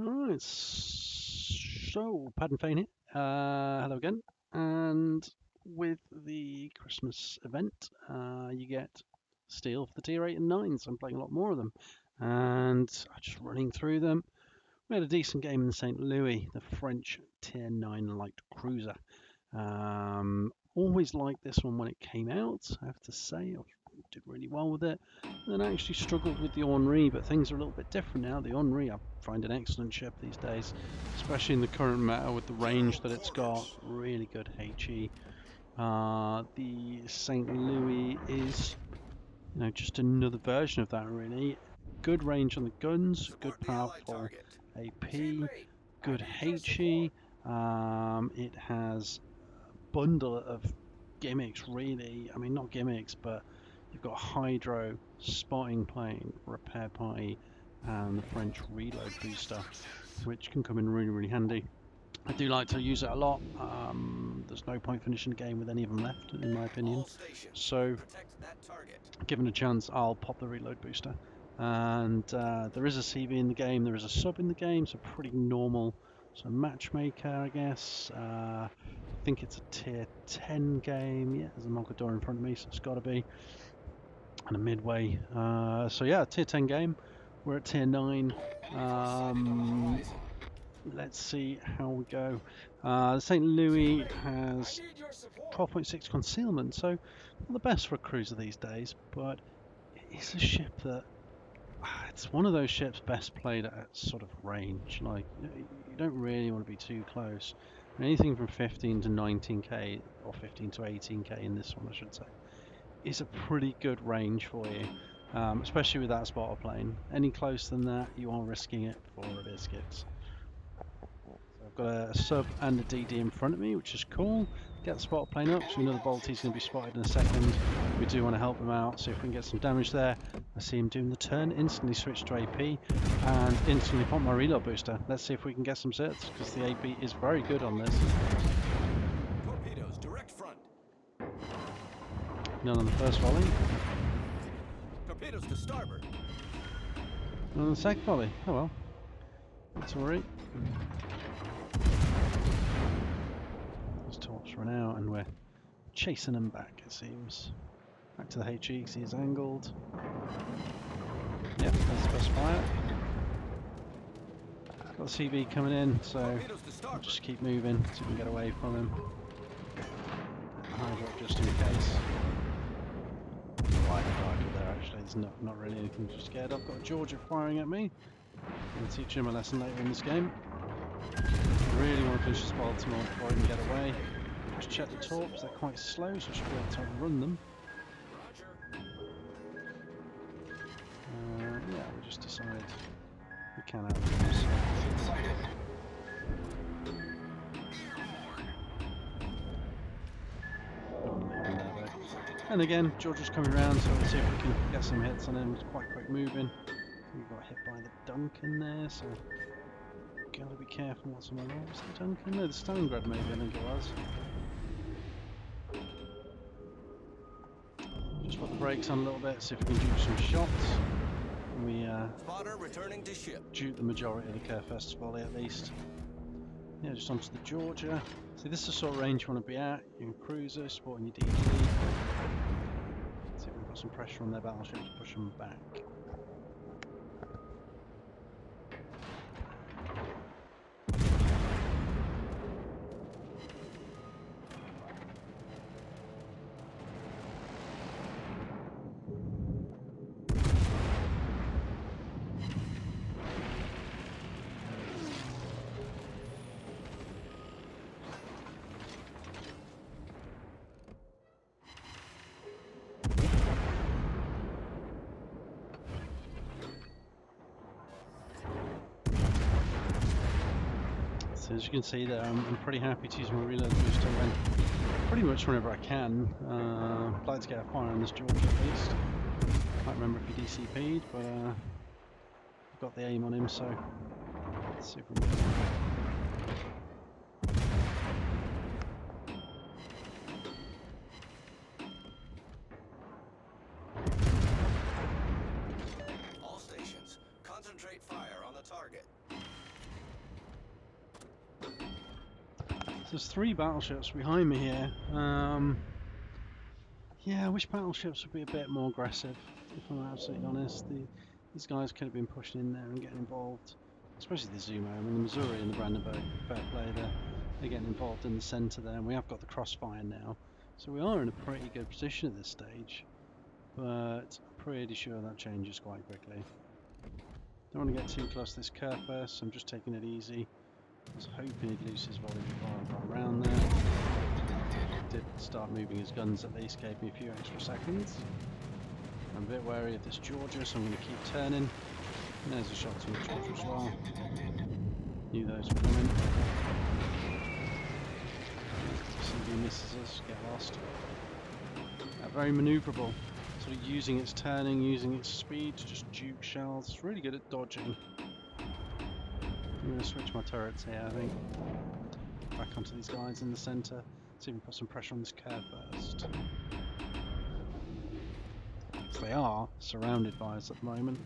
Alright, so PadanFainius, hello again, and with the Christmas event, you get steel for the tier 8 and 9s. I'm playing a lot more of them, and I'm just running through them. We had a decent game in St. Louis, the French tier 9 light cruiser. Always liked this one when it came out, I have to say. I did really well with it. And I actually struggled with the Henri, but things are a little bit different now. The Henri, I find an excellent ship these days, especially in the current meta with the range that it's got. Really good HE. The St. Louis is, just another version of that, really. Good range on the guns, good powerful AP, good HE. It has a bundle of gimmicks, really. I mean, not gimmicks, but you've got Hydro, Spotting Plane, Repair Party, and the French Reload Booster, which can come in really, really handy. I do like to use it a lot. There's no point finishing the game with any of them left, in my opinion. So, given a chance, I'll pop the Reload Booster. And there is a CV in the game, there is a sub in the game, so pretty normal. So matchmaker, I guess. I think it's a tier 10 game. Yeah, there's a Mogador in front of me, so it's got to be. And a midway. So yeah, tier 10 game. We're at tier 9. Let's see how we go. St. Louis has 12.6 concealment, so not the best for a cruiser these days, but it's a ship that it's one of those ships best played at sort of range. Like, you don't really want to be too close. Anything from 15 to 19k, or 15 to 18k in this one, I should say, is a pretty good range for you, especially with that spotter plane. Any closer than that, you are risking it for a biscuits. So I've got a sub and a DD in front of me, which is cool. Get the spotter plane up, so we know the Balti's going to be spotted in a second. We do want to help him out, see if we can get some damage there. I see him doing the turn, instantly switch to AP, and instantly pump my reload booster. Let's see if we can get some certs, because the AP is very good on this. Torpedoes, direct front. None on the first volley. Torpedoes to starboard. None on the second volley. Oh well. That's alright. Those torps run out and we're chasing them back, it seems. Back to the HE, because he's angled. Yep, that's the first fire. Got the CV coming in, so we'll just keep moving so we can get away from him. Hydro just in case. Wide Hydro there actually, there's not really anything to be scared of. Got Georgia firing at me. I'm going to teach him a lesson later in this game. Really want to finish this Baltimore before I can get away. Just check the torps, they're quite slow, so I should be able to run them. Yeah, we just decided we can have those. And again, Georgia's coming around, so let's see if we can get some hits on him. He's quite quick moving. We got hit by the Duncan there, so gotta be careful what's on my roll. Was it the Duncan? No, the Stalingrad maybe, I think it was. Just put the brakes on a little bit, see if we can do some shots. And we Spotter returning to ship. dupe the majority of the Kerfest volley at least. Yeah, just onto the Georgia. See, this is the sort of range you want to be at. You're in cruiser, sporting your DD. See if we've got some pressure on their battleships, push them back. So as you can see there, I'm pretty happy to use my reload booster when pretty much whenever I can. I'd like to get a fire on this Georgia at least. Can't remember if he DCP'd, but I've got the aim on him, so let's see if we can get him. All stations, concentrate fire on the target. there's 3 battleships behind me here. Yeah, I wish battleships would be a bit more aggressive, if I'm absolutely honest. These guys could have been pushing in there and getting involved, especially the Zumo. I mean, the Missouri and the Brandenburg, fair play, they're getting involved in the centre there, and we have got the crossfire now. So we are in a pretty good position at this stage, but I'm pretty sure that changes quite quickly. Don't want to get too close to this curve first, so I'm just taking it easy. I was hoping he'd lose his volley before I got around there. He did start moving his guns at least, gave me a few extra seconds. I'm a bit wary of this Georgia, so I'm going to keep turning. And there's a shot to the Georgia as well. Knew those were coming. See if he misses us, get lost. Very manoeuvrable. Sort of using its turning, using its speed to just juke shells. It's really good at dodging. I'm going to switch my turrets here, I think. Back onto these guys in the centre. See if we can put some pressure on this curve first. Because they are surrounded by us at the moment.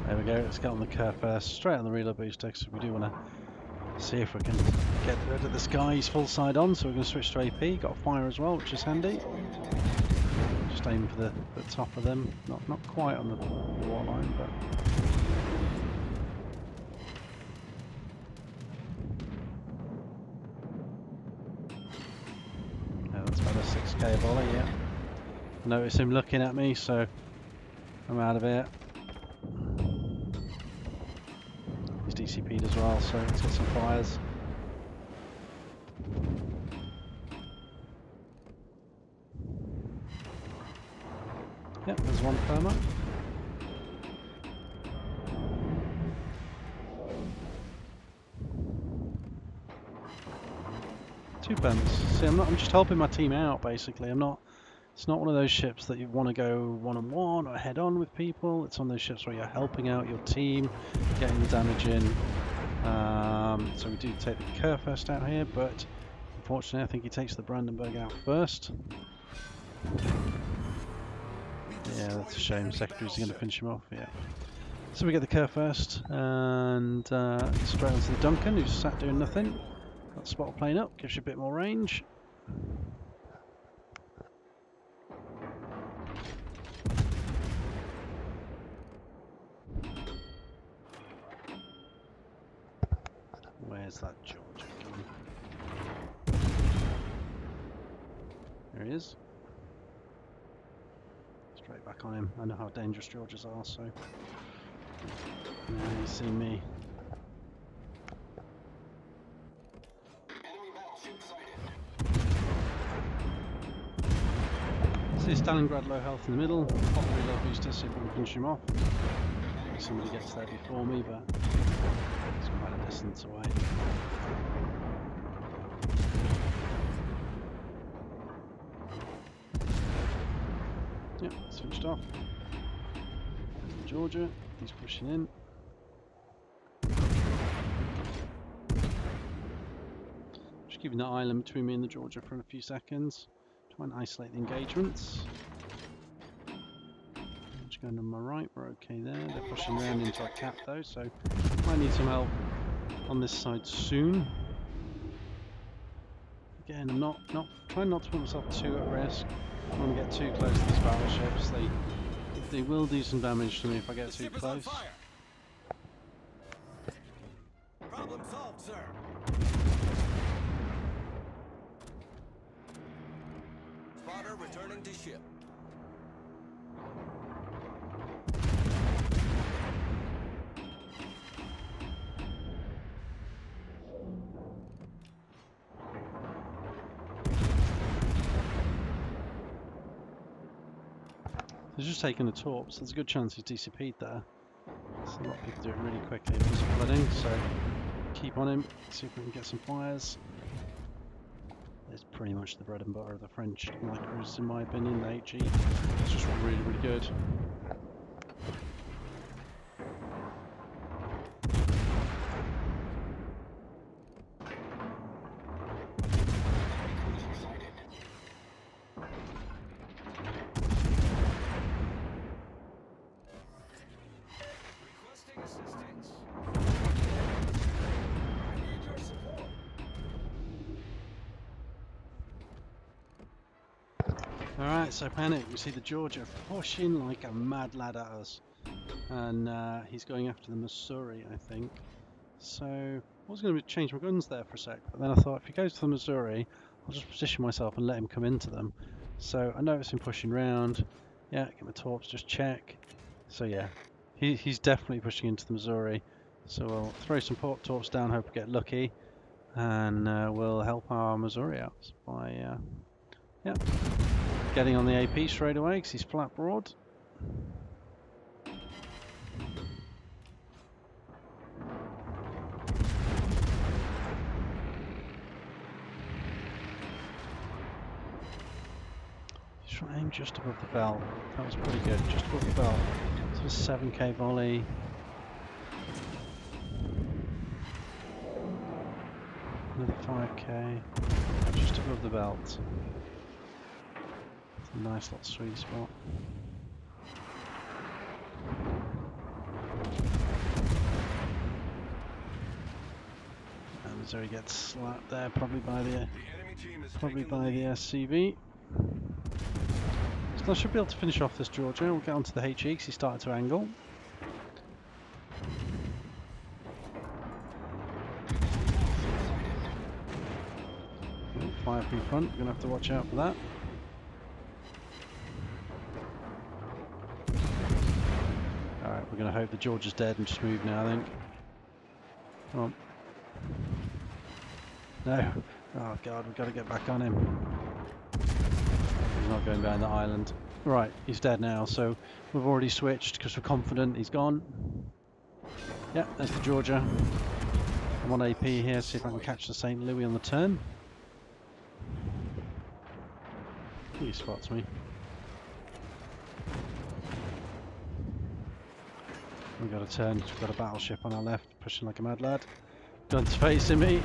There we go, let's get on the curve first, straight on the reload booster, because we do want to see if we can get rid of this guy. He's full side on, so we're going to switch to AP. Got a fire as well, which is handy. Just aim for the top of them, not quite on the waterline, but... Yeah, that's about a 6k volley, yeah. Notice him looking at me, so I'm out of here. DCP'd as well, so let's get some fires. Yep, there's one perma. Two permas. See, I'm just helping my team out basically. It's not one of those ships that you want to go one-on-one or head-on with people. It's one of those ships where you're helping out your team, getting the damage in. So we do take the curve first out here, but unfortunately I think he takes the Brandenburg out first. Yeah, that's a shame. Secondaries are going to finish him off, yeah. So we get the curve first, and straight onto the Duncan, who's sat doing nothing. Got the spotter plane up, gives you a bit more range. Where's that Georgia gun? There he is. Straight back on him. I know how dangerous Georges are, so... Now he's seen me. See Stalingrad low health in the middle. Pop the reload booster, see if we can finish him off. Maybe somebody gets there before me, but it's quite a distance away. Yep, switched off. There's the Georgia, he's pushing in. Just keeping that island between me and the Georgia for a few seconds. Try and isolate the engagements. Just going on my right, we're okay there. They're pushing around into our cap though, so might need some help on this side soon. Again, I'm not trying not to put myself too at risk. I don't want to get too close to these battleships. They will do some damage to me if I get too close. Problem solved, sir. Spotter returning to ship. He's just taking the torps, so there's a good chance he's DCP'd there. So a lot of people do it really quickly if there's flooding, so keep on him, see if we can get some fires. It's pretty much the bread and butter of the French light cruisers in my opinion, the HE. It's just really, really good. Alright, so panic. We see the Georgia pushing like a mad lad at us. And he's going after the Missouri, I think. So I was going to change my guns there for a sec, but then I thought if he goes to the Missouri, I'll just position myself and let him come into them. So I notice him pushing round. Yeah, get my torps, just check. So yeah, he's definitely pushing into the Missouri. So we'll throw some torps down, hope we get lucky, and we'll help our Missouri out by yeah, getting on the AP straight away because he's flat broad. Aim just above the belt. That was pretty good, just above the belt. So 7k volley. Another 5k. Just above the belt. It's a nice little sweet spot. And Missouri gets slapped there, probably by the SCV. So I should be able to finish off this Georgia. We'll get onto the HE because he started to angle. Fire from front, we're going to have to watch out for that. Alright, we're going to hope the Georgia's dead and just move now, I think. Come on. No. Oh god, we've got to get back on him. He's not going behind the island. Right, he's dead now, so we've already switched because we're confident he's gone. Yeah, there's the Georgia. I'm on AP here, see if I can catch the St. Louis on the turn. He spots me. We've got a turn, we've got a battleship on our left, pushing like a mad lad. Guns facing me.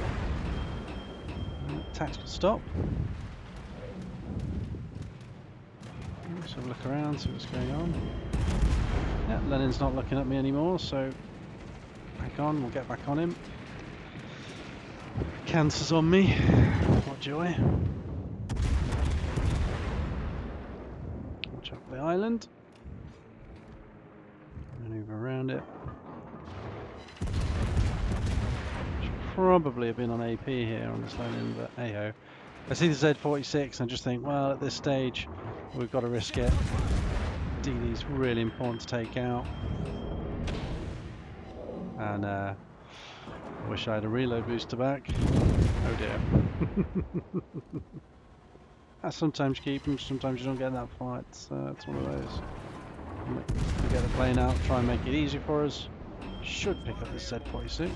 Tactical stop. Let's have a look around, see what's going on. Yeah, Lenin's not looking at me anymore, so back on, we'll get back on him. Cancer's on me. What joy. Watch out for the island. Maneuver around it. Should probably have been on AP here on this Lenin, but hey ho. I see the Z46 and I just think, well, at this stage, we've got to risk it. DD's really important to take out. And wish I had a reload booster back. Oh dear. Sometimes you keep them, sometimes you don't get that far. It's one of those. We get the plane out, try and make it easy for us. Should pick up this Z46.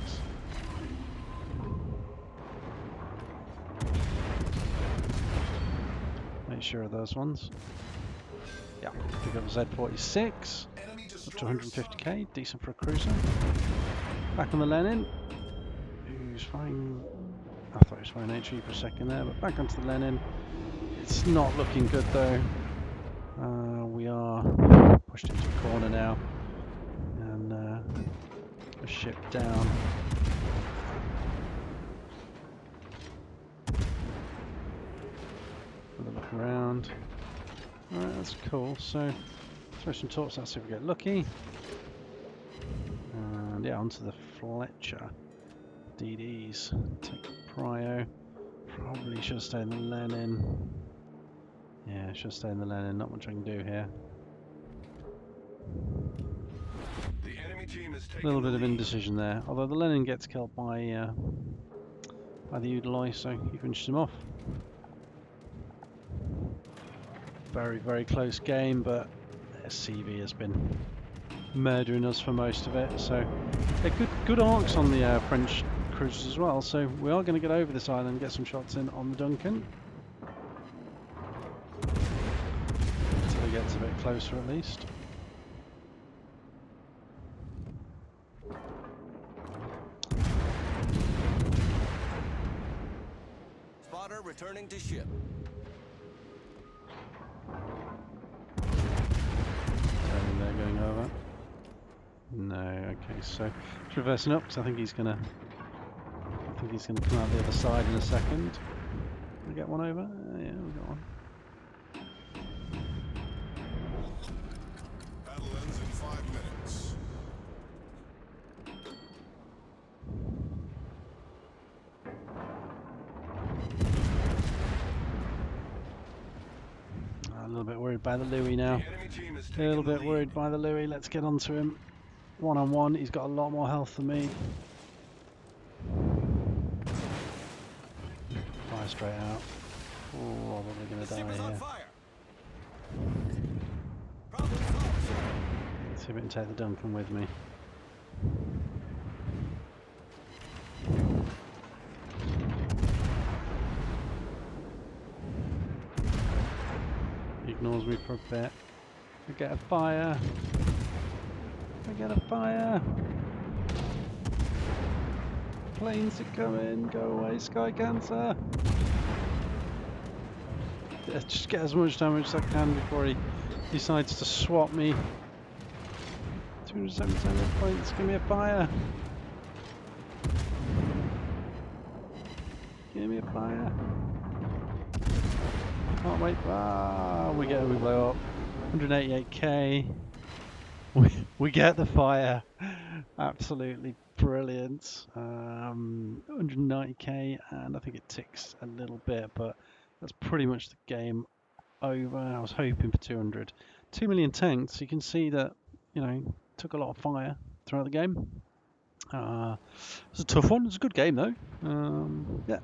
Make sure of those ones. Yeah, pick up a Z46. Up to 150k, decent for a cruiser. Back on the Lenin. Who's flying? I thought he was flying HE for a second there, but back onto the Lenin. It's not looking good though. We are pushed into a corner now, and a ship down. Have a look around. Alright, that's cool. So, throw some torps out, see if we get lucky. And yeah, onto the Fletcher. DDs. Take prio. Probably should have stayed in the Lenin. Yeah, should have stayed in the Lenin. Not much I can do here. A little bit of indecision there. Although the Lenin gets killed by the Udaloy, so he finishes him off. Very, very close game, but SCV has been murdering us for most of it. So they're good arcs on the French cruisers as well. So we are going to get over this island and get some shots in on the Duncan. Until he gets a bit closer at least. Spotter returning to ship. They're going over. No, okay, so it's reversing up because I think he's gonna come out the other side in a second. We get one over? Yeah, we got one. by the Louis now. A little bit worried by the Louis. Let's get onto him. One on one. He's got a lot more health than me. Fire straight out. Oh, probably going to die here. See if we can take the Duncan with me. He ignores me for a bit. I get a fire. I get a fire. Planes are coming. Go away, Sky Cancer. Yeah, just get as much damage as I can before he decides to swap me. 277 points. Give me a fire. Give me a fire. Can't wait. Ah, we blow up. 188k. We get the fire. Absolutely brilliant. 190k, and I think it ticks a little bit, but that's pretty much the game over. I was hoping for 200. 2 million tanks. You can see that, you know, took a lot of fire throughout the game. It was a tough one. It was a good game though. Yeah.